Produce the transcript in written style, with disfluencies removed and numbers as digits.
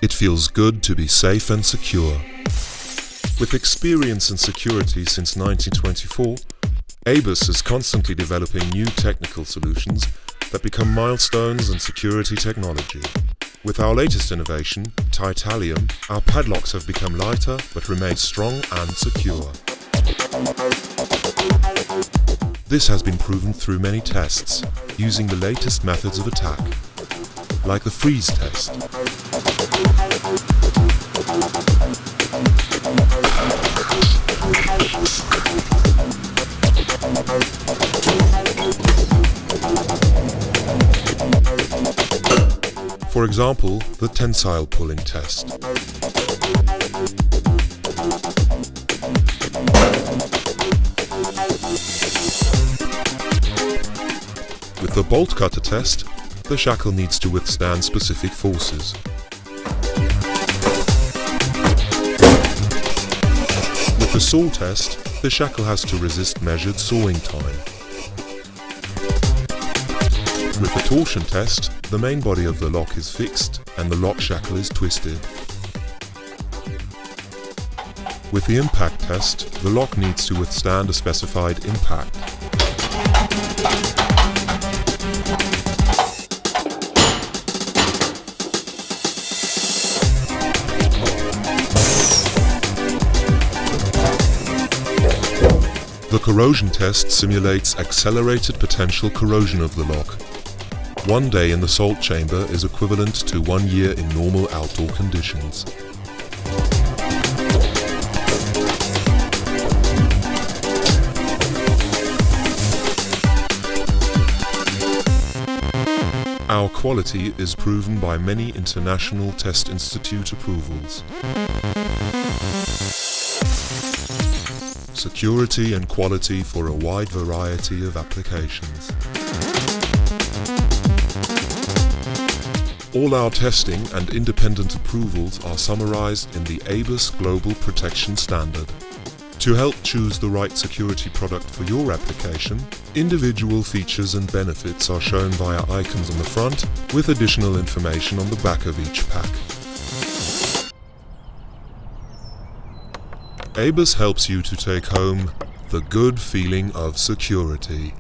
It feels good to be safe and secure. With experience in security since 1924, ABUS is constantly developing new technical solutions that become milestones in security technology. With our latest innovation, titanium, our padlocks have become lighter but remain strong and secure. This has been proven through many tests, using the latest methods of attack, like the freeze test. For example, the tensile pulling test. With the bolt cutter test, the shackle needs to withstand specific forces. With the saw test, the shackle has to resist measured sawing time. With the torsion test, the main body of the lock is fixed and the lock shackle is twisted. With the impact test, the lock needs to withstand a specified impact. The corrosion test simulates accelerated potential corrosion of the lock. 1 day in the salt chamber is equivalent to 1 year in normal outdoor conditions. Our quality is proven by many international test institute approvals. Security and quality for a wide variety of applications. All our testing and independent approvals are summarized in the ABUS Global Protection Standard. To help choose the right security product for your application, individual features and benefits are shown via icons on the front, with additional information on the back of each pack. ABUS helps you to take home the good feeling of security.